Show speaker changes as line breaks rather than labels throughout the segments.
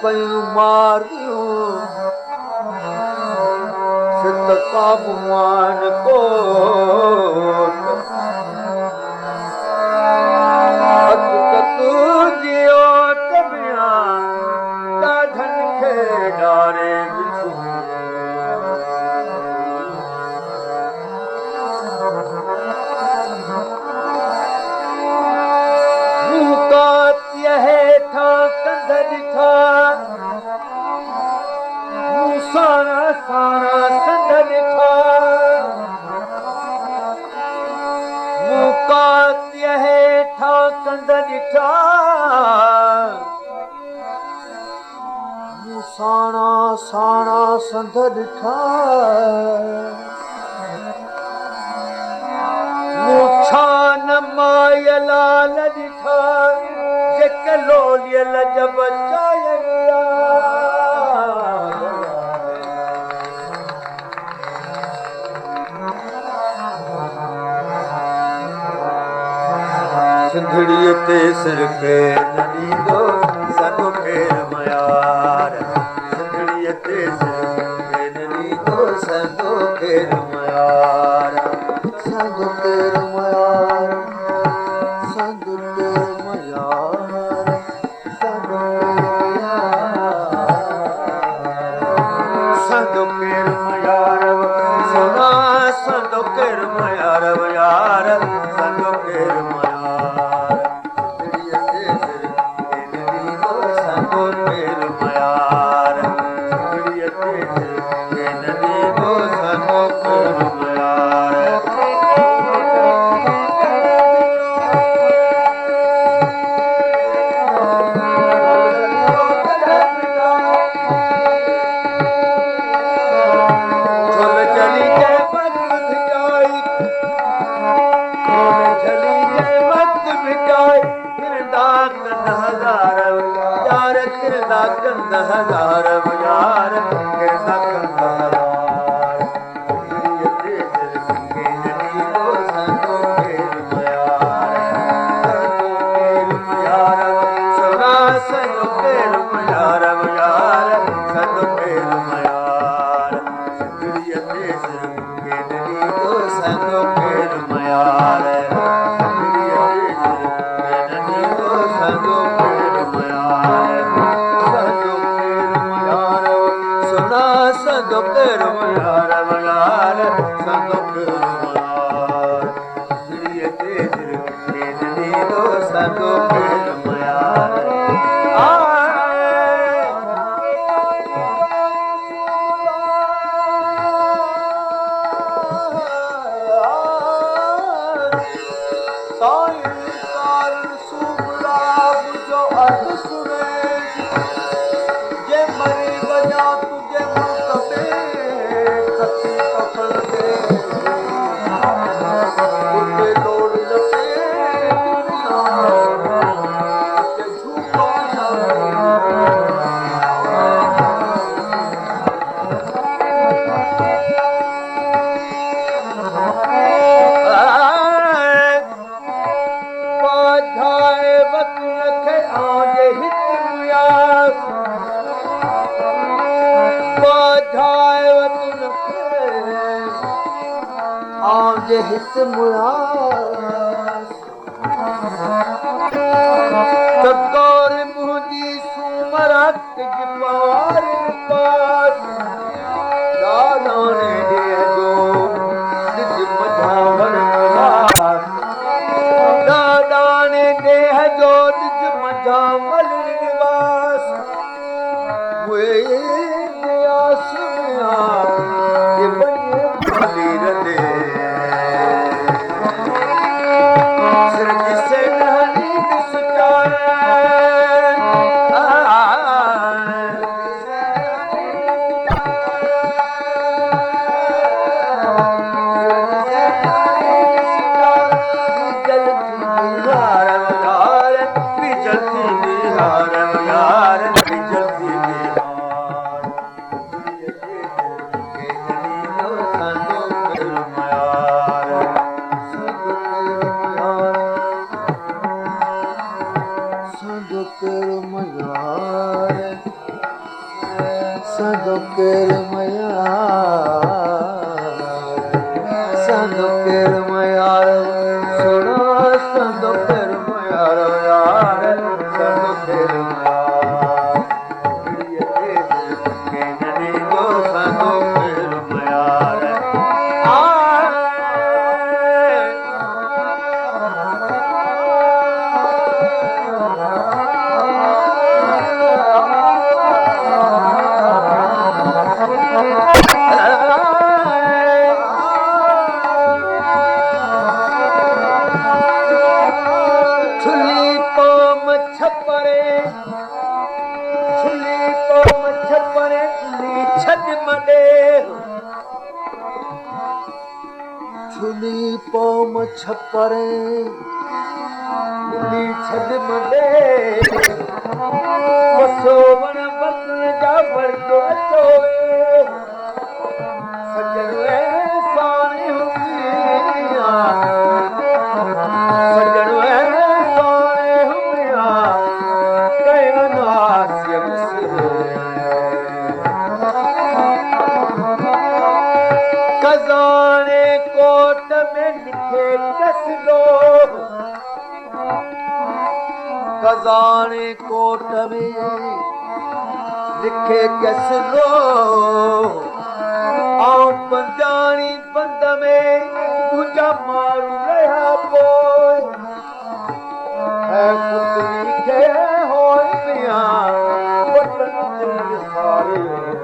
पयूं मारियूं सित काबुआन कोट हक़ीक़त जियो तबिया ॾाढनि खे ॾारे हेठां कंध ॾिठा मूं सारा सारा संद ॾिठा मूं कातीअ हेठां कंध ॾिठा मूं सारा सारा संद ॾिठा मूं छान मायलाल ॾिठा लोलियल जब चाया सिंधड़ीअ ते सिर के न ॾींदो सदो केर मयार सिंधड़ीअ ते सिर के न ॾींदो सदो केर मयार सदो केर मयार सदो केर मयार सदो केर मयार सोना सदो केर मयार यार सदो केर मयार सदो केर मयार सदो केर मयार कंद हज़ार यार किरदा कंद हज़ार सदो केर मयार सोना सदो केर मयार यार सदो केर मयार सदो केर मयार सदो केर मयार सदो केर मयार मयार सदो केर मयार सदो केर मयार साईं कारण सूबराब जो अर्थ सुने जे मरी वञा तुंहिंजे मुल्क में खती कफन ते उते लोड़ लपे हित मुयास त गौर मुंहिंजी सूमरत जी पार पास दादाने ॾिजो ॾिज मझावण निवास दादाने ॾिजो ॾिज मझावण निवास जल्दी केर संदो केर मयार सुनो संदो केर मयार यार संदो केर मयार के नदी दो संदो केर मयार छुली पोम छपरे छुली छद मडे वसो वन बतन जा वरतो अचोवे सजणवे साने हुमिया सजणवे साने हुमिया कयो नासिय खजाने कोट में लिखे कसलो खजाने कोट में लिखे कसलो आऊं पंजानी बंद में तुझा मारू रहा बोल है पुतली के होए पिया बटन दिल सारे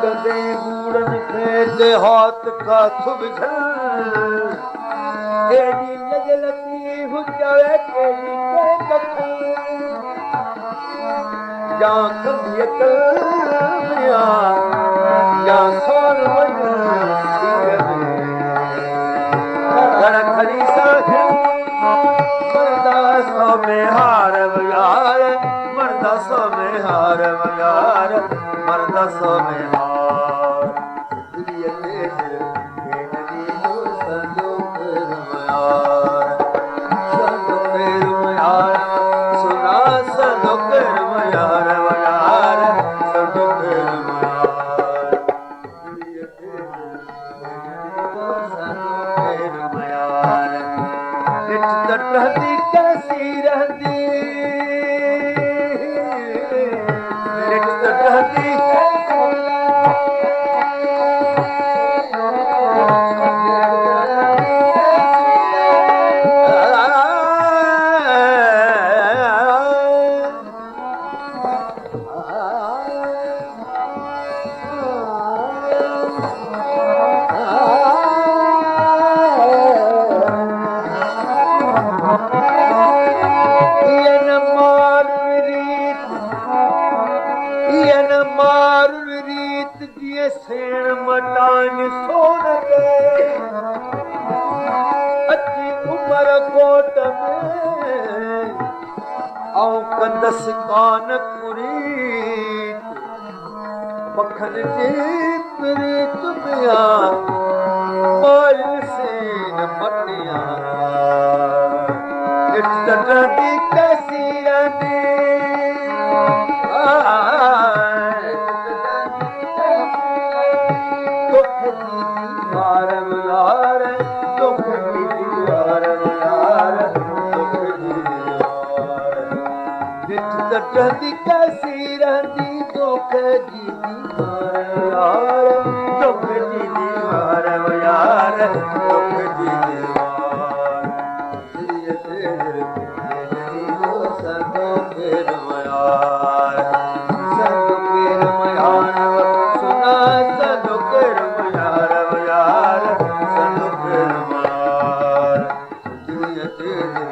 गदे गूड़न खेते हाथ का थुबझल केडी नजलती हुजावे केडी के कखल या कभी कलमिया या सोन वन घर खरी साखी मरदा सो में हार यार मरदा सो में हार यार मरदा सो में हार दुनिया के नदी जो संदूक यार संदूक यार सुना संदूक यार यार संदूक यार दुनिया के संदूक यार नित तट रहती कैसी रहती नित तट रहती सेण मटान सोन के अची उमर कोट में आऊं कंदस कान कुरीत मखन जी प्रीत मिया पाल सेन मटिया इट तटी कैसी रंदी रहती कैसी रहती दुख जी दीवार दुख जी दीवार यार दुख जी दीवार संदूक यार संदूक यार सुना संदूक यार यार संदूक यार दुनिया तेरे